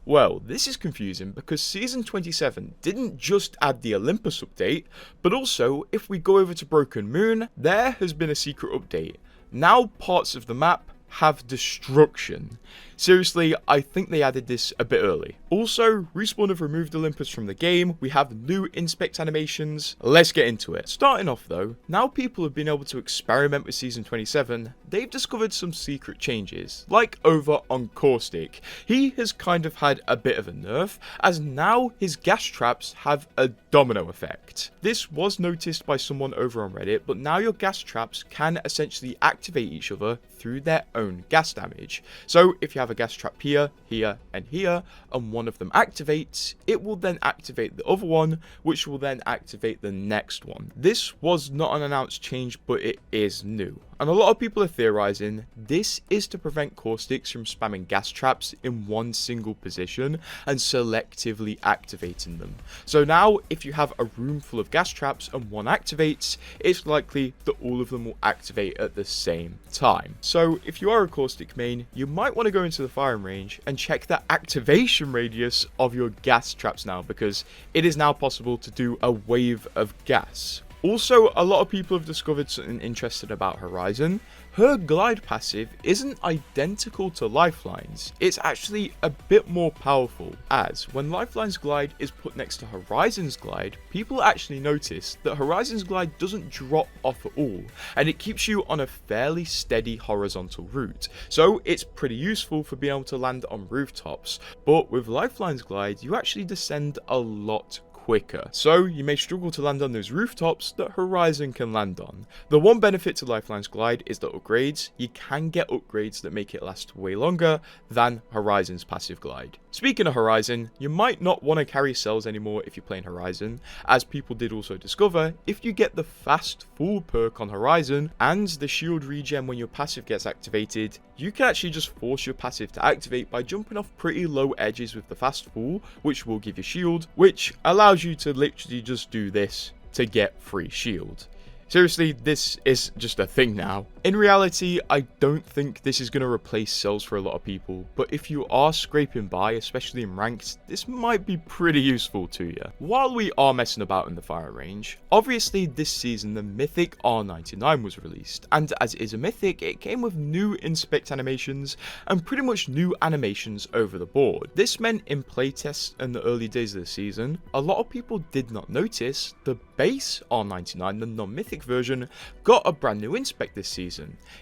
Well, this is confusing because Season 27 didn't just add the Olympus update, but also, if we go over to Broken Moon, there has been a secret update. Now parts of the map have destruction. Seriously, I think they added this a bit early. Also, Respawn have removed Olympus from the game, we have new inspect animations, let's get into it. Starting off though, now people have been able to experiment with Season 27, they've discovered some secret changes, like over on Caustic. He has kind of had a bit of a nerf, as now his gas traps have a domino effect. This was noticed by someone over on Reddit, but now your gas traps can essentially activate each other through their own gas damage. So if you have a gas trap here, here, and here, and one of them activates, it will then activate the other one, which will then activate the next one. This was not an announced change, but it is new. And a lot of people are theorizing this is to prevent caustics from spamming gas traps in one single position and selectively activating them. So now, if you have a room full of gas traps and one activates, it's likely that all of them will activate at the same time. So if you are a caustic main, you might want to go into the firing range and check the activation radius of your gas traps now, because it is now possible to do a wave of gas. Also, a lot of people have discovered something interesting about Horizon. Her glide passive isn't identical to Lifeline's, it's actually a bit more powerful, as when Lifeline's glide is put next to Horizon's glide, people actually notice that Horizon's glide doesn't drop off at all, and it keeps you on a fairly steady horizontal route, so it's pretty useful for being able to land on rooftops, but with Lifeline's glide, you actually descend a lot quicker, so you may struggle to land on those rooftops that Horizon can land on. The one benefit to Lifeline's glide is the upgrades. You can get upgrades that make it last way longer than Horizon's passive glide. Speaking of Horizon, you might not want to carry cells anymore if you're playing Horizon, as people did also discover, if you get the fast fall perk on Horizon and the shield regen when your passive gets activated, you can actually just force your passive to activate by jumping off pretty low edges with the fast fall, which will give you shield, which allows you to literally just do this to get free shield. Seriously, this is just a thing now. In reality, I don't think this is going to replace cells for a lot of people, but if you are scraping by, especially in ranked, this might be pretty useful to you. While we are messing about in the fire range, obviously this season the Mythic R99 was released, and as it is a Mythic, it came with new inspect animations and pretty much new animations over the board. This meant in playtests in the early days of the season, a lot of people did not notice the base R99, the non-Mythic version, got a brand new inspect this season.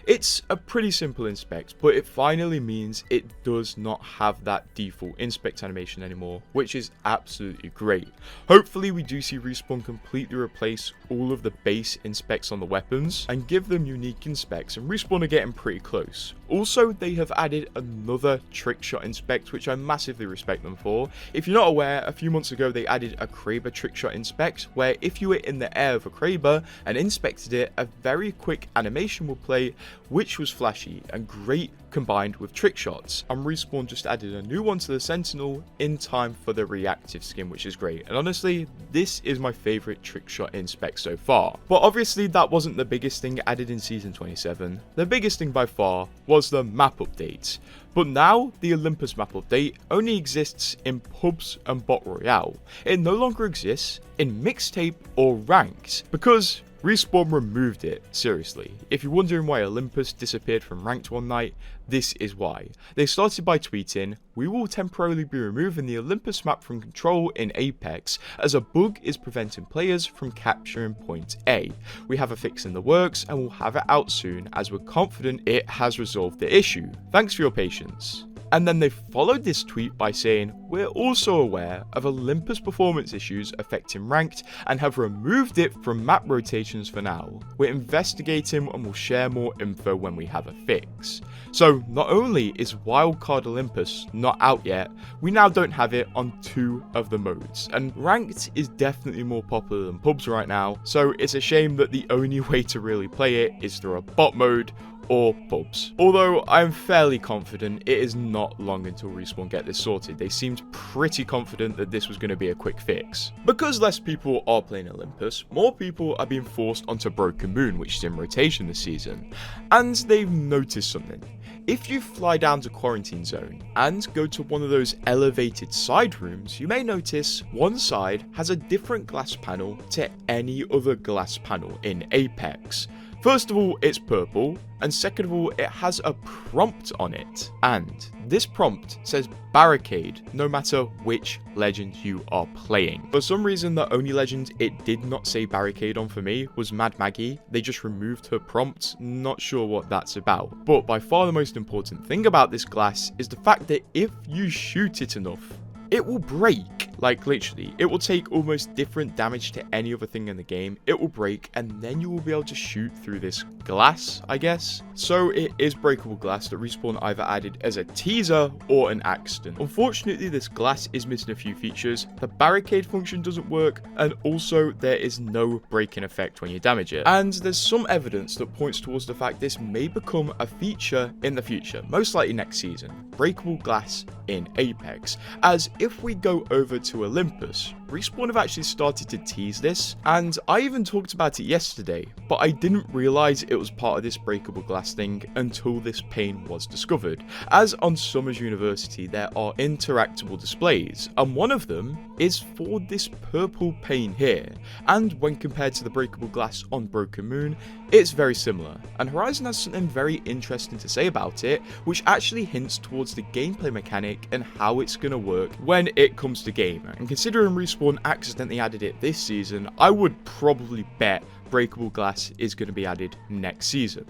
It's a pretty simple inspect, but it finally means it does not have that default inspect animation anymore, which is absolutely great. Hopefully we do see Respawn completely replace all of the base inspects on the weapons and give them unique inspects, and Respawn are getting pretty close. Also, they have added another trick shot inspect, which I massively respect them for. If you're not aware, a few months ago they added a Kraber trick shot inspect, where if you were in the air of a Kraber and inspected it, a very quick animation will play, which was flashy and great combined with trick shots. And Respawn just added a new one to the Sentinel in time for the reactive skin, which is great. And honestly, this is my favorite trick shot inspect so far. But obviously that wasn't the biggest thing added in Season 27. The biggest thing by far was the map update. But now, the Olympus map update only exists in pubs and bot royale. It no longer exists in mixtape or ranked, because Respawn removed it. Seriously, if you're wondering why Olympus disappeared from ranked one night, this is why. They started by tweeting, "We will temporarily be removing the Olympus map from control in Apex, as a bug is preventing players from capturing point A. We have a fix in the works and we'll have it out soon, as we're confident it has resolved the issue. Thanks for your patience." And then they followed this tweet by saying, "We're also aware of Olympus performance issues affecting ranked and have removed it from map rotations for now. We're investigating and will share more info when we have a fix." So not only is Wildcard Olympus not out yet, we now don't have it on 2 of the modes. And ranked is definitely more popular than pubs right now, so it's a shame that the only way to really play it is through a bot mode or pubs. Although I'm fairly confident it is not long until Respawn get this sorted. They seemed pretty confident that this was going to be a quick fix. Because less people are playing Olympus, more people are being forced onto Broken Moon, which is in rotation this season. And they've noticed something. If you fly down to Quarantine Zone and go to one of those elevated side rooms, you may notice one side has a different glass panel to any other glass panel in Apex. First of all, it's purple, and second of all, it has a prompt on it. And this prompt says barricade, no matter which legend you are playing. For some reason, the only legend it did not say barricade on for me was Mad Maggie. They just removed her prompt, not sure what that's about. But by far the most important thing about this glass is the fact that if you shoot it enough, it will break. Like literally, it will take almost different damage to any other thing in the game. It will break and then you will be able to shoot through this glass, I guess. So it is breakable glass that Respawn either added as a teaser or an accident. Unfortunately, this glass is missing a few features. The barricade function doesn't work, and also there is no breaking effect when you damage it. And there's some evidence that points towards the fact this may become a feature in the future, most likely next season. Breakable glass in Apex, as if we go over to Olympus, Respawn have actually started to tease this, and I even talked about it yesterday, but I didn't realise it was part of this breakable glass thing until this pane was discovered, as on Summers University there are interactable displays, and one of them is for this purple pane here, and when compared to the breakable glass on Broken Moon, it's very similar, and Horizon has something very interesting to say about it, which actually hints towards the gameplay mechanic and how it's going to work when it comes to game. And considering Respawn accidentally added it this season, I would probably bet breakable glass is going to be added next season.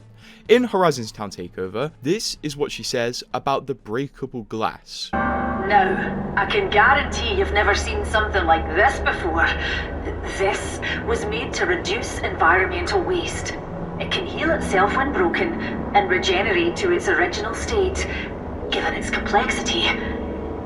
In Horizon's Town Takeover, this is what she says about the breakable glass. Now, I can guarantee you've never seen something like this before. This was made to reduce environmental waste. It can heal itself when broken and regenerate to its original state. Given its complexity,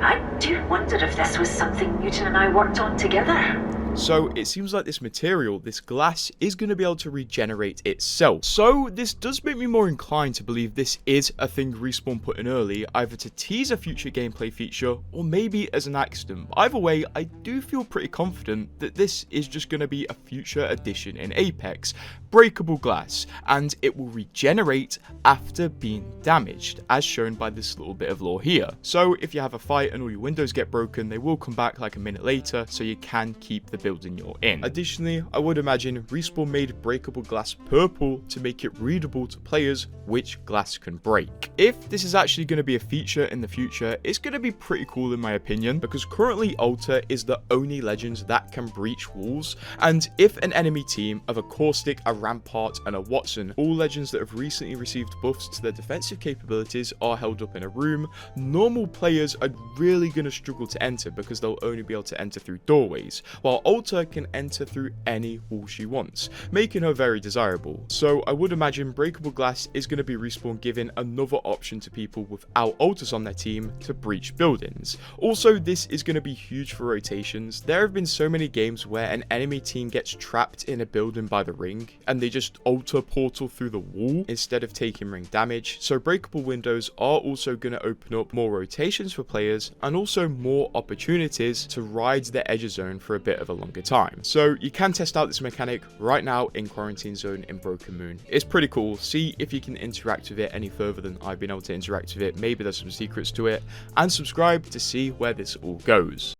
I do wonder if this was something Newton and I worked on together. So it seems like this material, this glass, is going to be able to regenerate itself. So this does make me more inclined to believe this is a thing Respawn put in early, either to tease a future gameplay feature or maybe as an accident. Either way, I do feel pretty confident that this is just going to be a future addition in Apex. Breakable glass, and it will regenerate after being damaged, as shown by this little bit of lore here. So if you have a fight and all your windows get broken, they will come back like a minute later, so you can keep the building you're in. Additionally, I would imagine Respawn made breakable glass purple to make it readable to players which glass can break. If this is actually going to be a feature in the future, it's going to be pretty cool in my opinion, because currently Alter is the only legend that can breach walls, and if an enemy team of a Caustic, a Rampart and a Watson, all legends that have recently received buffs to their defensive capabilities, are held up in a room, normal players are really going to struggle to enter because they'll only be able to enter through doorways, while Alter can enter through any wall she wants, making her very desirable. So I would imagine breakable glass is going to be Respawn giving another option to people without Alters on their team to breach buildings. Also, this is going to be huge for rotations. There have been so many games where an enemy team gets trapped in a building by the ring and they just Alter portal through the wall instead of taking ring damage. So breakable windows are also going to open up more rotations for players and also more opportunities to ride the edge zone for a bit of a longer time. So you can test out this mechanic right now in Quarantine Zone in Broken Moon. It's pretty cool. See if you can interact with it any further than I've been able to interact with it. Maybe there's some secrets to it, and subscribe to see where this all goes.